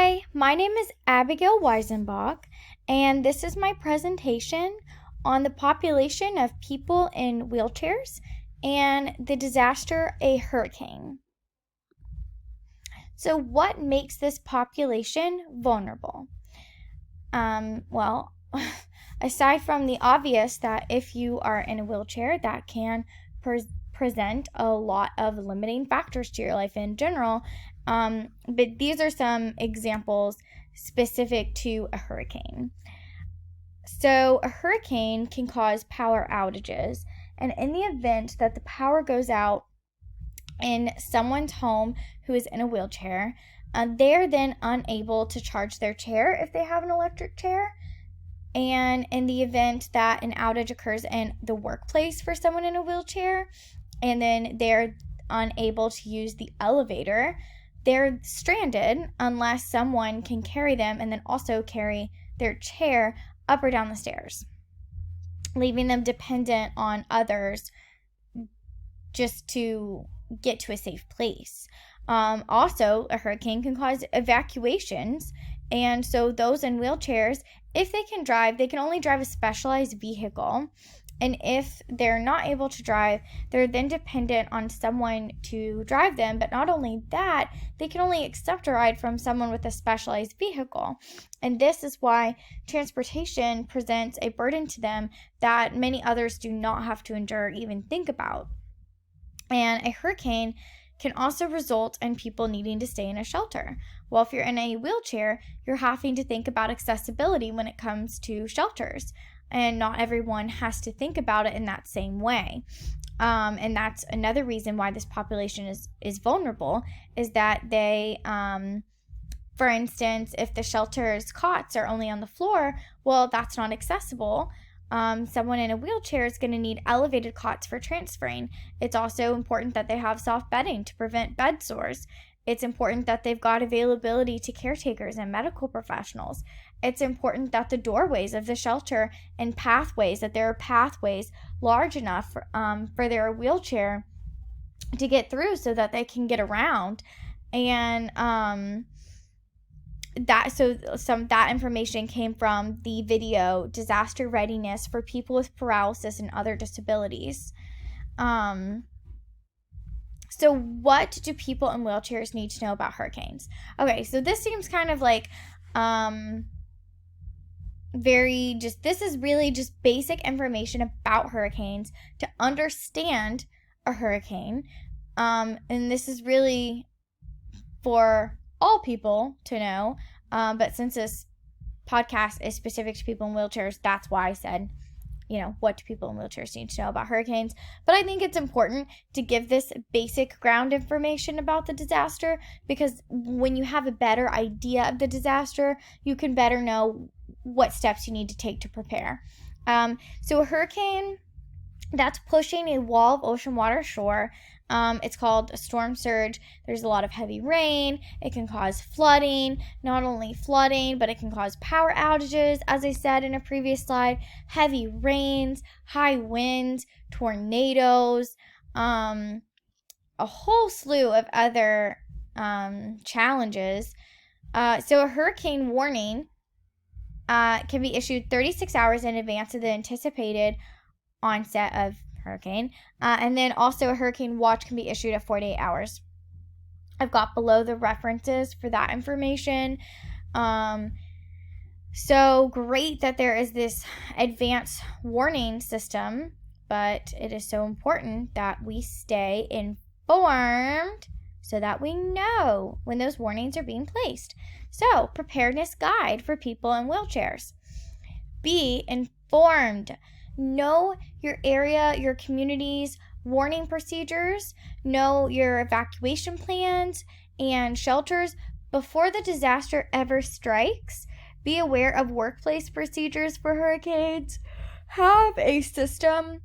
Hi, my name is Abigail Weisenbach, and this is my presentation on the population of people in wheelchairs and the disaster, a hurricane. So, what makes this population vulnerable? Well, aside from the obvious that if you are in a wheelchair, that can present a lot of limiting factors to your life in general. But these are some examples specific to a hurricane. So a hurricane can cause power outages, and in the event that the power goes out in someone's home who is in a wheelchair, they're then unable to charge their chair if they have an electric chair. And in the event that an outage occurs in the workplace for someone in a wheelchair, and then they're unable to use the elevator, they're stranded unless someone can carry them and then also carry their chair up or down the stairs, leaving them dependent on others just to get to a safe place. Also, a hurricane can cause evacuations, and so those in wheelchairs, if they can drive, they can only drive a specialized vehicle. And if they're not able to drive, they're then dependent on someone to drive them. But not only that, they can only accept a ride from someone with a specialized vehicle. And this is why transportation presents a burden to them that many others do not have to endure or even think about. And a hurricane can also result in people needing to stay in a shelter. Well, if you're in a wheelchair, you're having to think about accessibility when it comes to shelters. And not everyone has to think about it in that same way. And that's another reason why this population is vulnerable, is that they, for instance, if the shelter's cots are only on the floor, well, that's not accessible. Someone in a wheelchair is going to need elevated cots for transferring. It's also important that they have soft bedding to prevent bed sores. It's important that they've got availability to caretakers and medical professionals. It's important that the doorways of the shelter and pathways, that there are pathways large enough for their wheelchair to get through so that they can get around. And that information came from the video Disaster Readiness for People with Paralysis and Other Disabilities. So what do people in wheelchairs need to know about hurricanes? Okay, so this seems kind of like this is really just basic information about hurricanes to understand a hurricane. And this is really for all people to know, but since this podcast is specific to people in wheelchairs, that's why I said, what do people in wheelchairs need to know about hurricanes? But I think it's important to give this basic ground information about the disaster, because when you have a better idea of the disaster, you can better know what steps you need to take to prepare. So a hurricane that's pushing a wall of ocean water ashore, it's called a storm surge. There's a lot of heavy rain. It can cause flooding. Not only flooding, but it can cause power outages, as I said in a previous slide. Heavy rains, high winds, tornadoes, a whole slew of other challenges. So a hurricane warning can be issued 36 hours in advance of the anticipated onset of hurricane, and then also a hurricane watch can be issued at 48 hours. I've got below the references for that information. So great that there is this advanced warning system, but it is so important that we stay informed so that we know when those warnings are being placed. So, preparedness guide for people in wheelchairs. Be informed. Know your area, your community's warning procedures. Know your evacuation plans and shelters before the disaster ever strikes. Be aware of workplace procedures for hurricanes. Have a system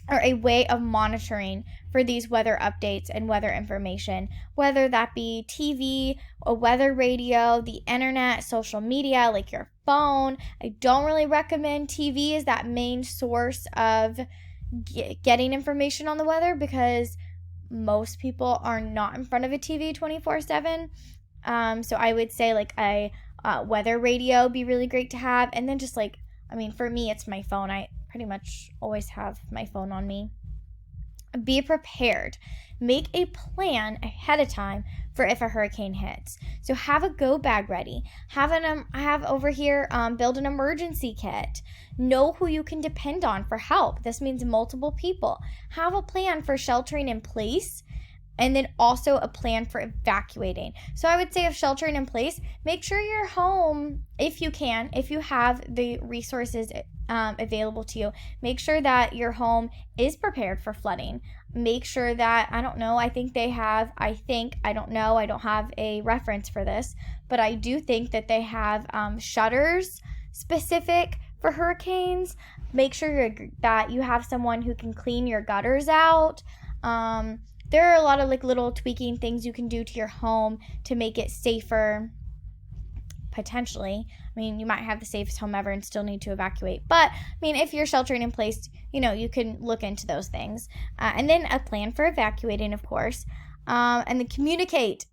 or a way of monitoring for these weather updates and weather information, whether that be TV, a weather radio, the internet, social media, like your phone. I don't really recommend TV as that main source of getting information on the weather, because most people are not in front of a TV 24/7. So I would say like a weather radio would be really great to have. And then just like, I mean, for me, it's my phone. I pretty much always have my phone on me. Be prepared. Make a plan ahead of time for if a hurricane hits. So have a go bag ready. Have over here build an emergency kit. Know who you can depend on for help. This means multiple people. Have a plan for sheltering in place, and then also a plan for evacuating. So I would say if sheltering in place, make sure your home, if you can, if you have the resources available to you, make sure that your home is prepared for flooding. Make sure that, I don't know, I don't know, I don't have a reference for this, but I do think that they have shutters specific for hurricanes. Make sure that you have someone who can clean your gutters out. There are a lot of like little tweaking things you can do to your home to make it safer, potentially. I mean, you might have the safest home ever and still need to evacuate. But, I mean, if you're sheltering in place, you can look into those things. And then a plan for evacuating, of course. And then communicate.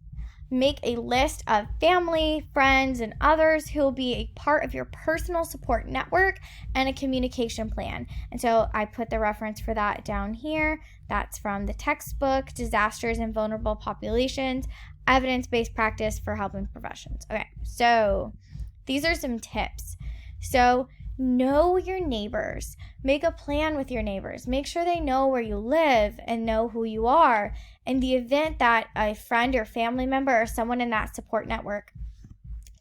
Make a list of family, friends, and others who will be a part of your personal support network and a communication plan. And so I put the reference for that down here. That's from the textbook, Disasters in Vulnerable Populations, Evidence-Based Practice for Helping Professions. Okay, so these are some tips. So know your neighbors. Make a plan with your neighbors. Make sure they know where you live and know who you are. In the event that a friend or family member or someone in that support network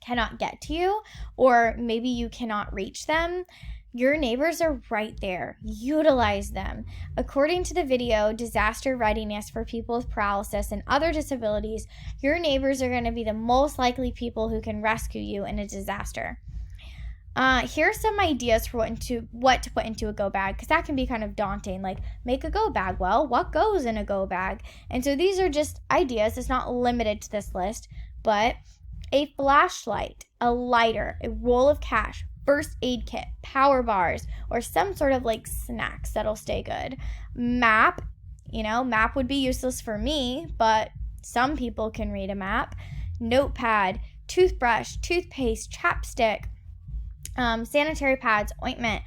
cannot get to you, or maybe you cannot reach them, your neighbors are right there. Utilize them. According to the video, Disaster Readiness for People with Paralysis and Other Disabilities, your neighbors are going to be the most likely people who can rescue you in a disaster. Here are some ideas for what to put into a go bag, because that can be kind of daunting. Like, make a go bag. Well, what goes in a go bag? And so these are just ideas. It's not limited to this list, but a flashlight, a lighter, a roll of cash, first aid kit, power bars, or some sort of like snacks that'll stay good. Map would be useless for me, but some people can read a map. Notepad, toothbrush, toothpaste, chapstick, sanitary pads, ointment,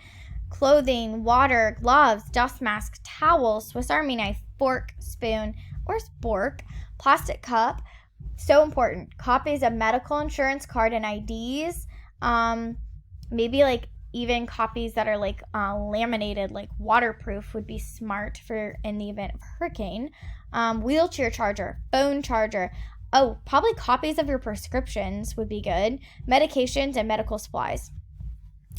clothing, water, gloves, dust mask, towel, Swiss Army knife, fork, spoon, or spork, plastic cup. So important. Copies of medical insurance card and IDs. Maybe like even copies that are like laminated, like waterproof would be smart for in the event of hurricane. Wheelchair charger, phone charger. Oh, probably copies of your prescriptions would be good. Medications and medical supplies.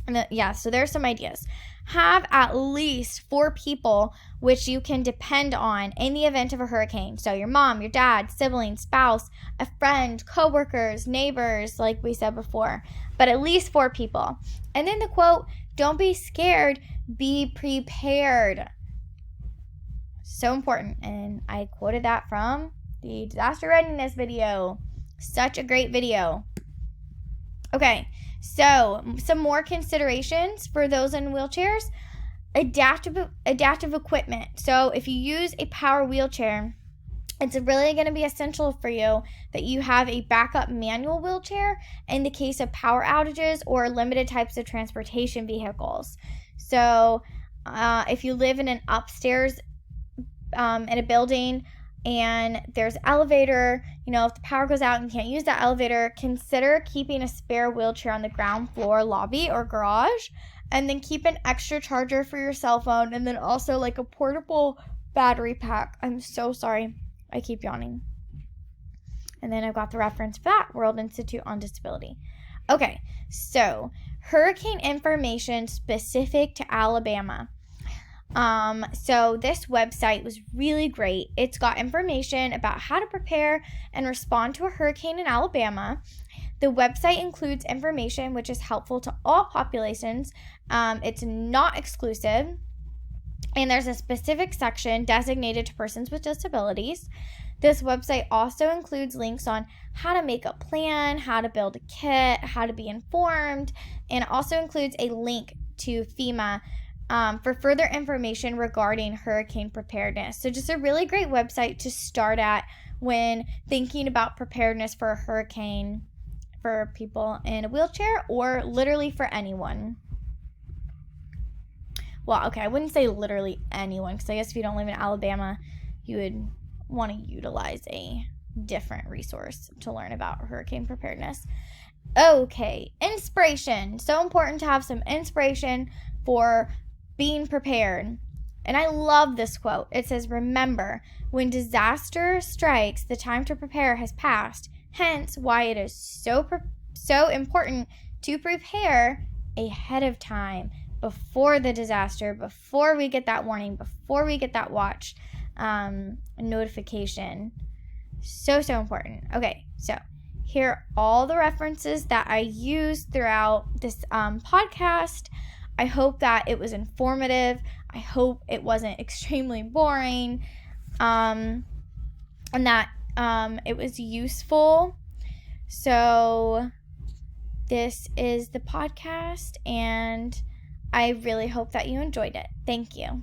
And so there's some ideas. Have at least 4 people which you can depend on in the event of a hurricane. So your mom, your dad, sibling, spouse, a friend, coworkers, neighbors, like we said before. But at least 4 people. And then the quote, don't be scared, be prepared. So important. And I quoted that from the Disaster Readiness video. Such a great video. Okay, so some more considerations for those in wheelchairs. Adaptive equipment. So if you use a power wheelchair, it's really going to be essential for you that you have a backup manual wheelchair in the case of power outages or limited types of transportation vehicles. So if you live in an upstairs in a building and there's an elevator, if the power goes out and you can't use that elevator, consider keeping a spare wheelchair on the ground floor, lobby, or garage, and then keep an extra charger for your cell phone, and then also like a portable battery pack. I'm so sorry. I keep yawning. And then I've got the reference for that, World Institute on Disability. Okay, so hurricane information specific to Alabama. So this website was really great. It's got information about how to prepare and respond to a hurricane in Alabama. The website includes information which is helpful to all populations. It's not exclusive. And there's a specific section designated to persons with disabilities. This website also includes links on how to make a plan, how to build a kit, how to be informed, and it also includes a link to FEMA for further information regarding hurricane preparedness. So just a really great website to start at when thinking about preparedness for a hurricane for people in a wheelchair or literally for anyone. Well, okay, I wouldn't say literally anyone, because I guess if you don't live in Alabama, you would want to utilize a different resource to learn about hurricane preparedness. Okay, inspiration. So important to have some inspiration for being prepared. And I love this quote. It says, "Remember, when disaster strikes, the time to prepare has passed. Hence, why it is so important to prepare ahead of time, before the disaster, before we get that warning, before we get that watch notification." So important. Okay, so here are all the references that I used throughout this podcast. I hope that it was informative. I hope it wasn't extremely boring, and that it was useful. So this is the podcast, and I really hope that you enjoyed it. Thank you.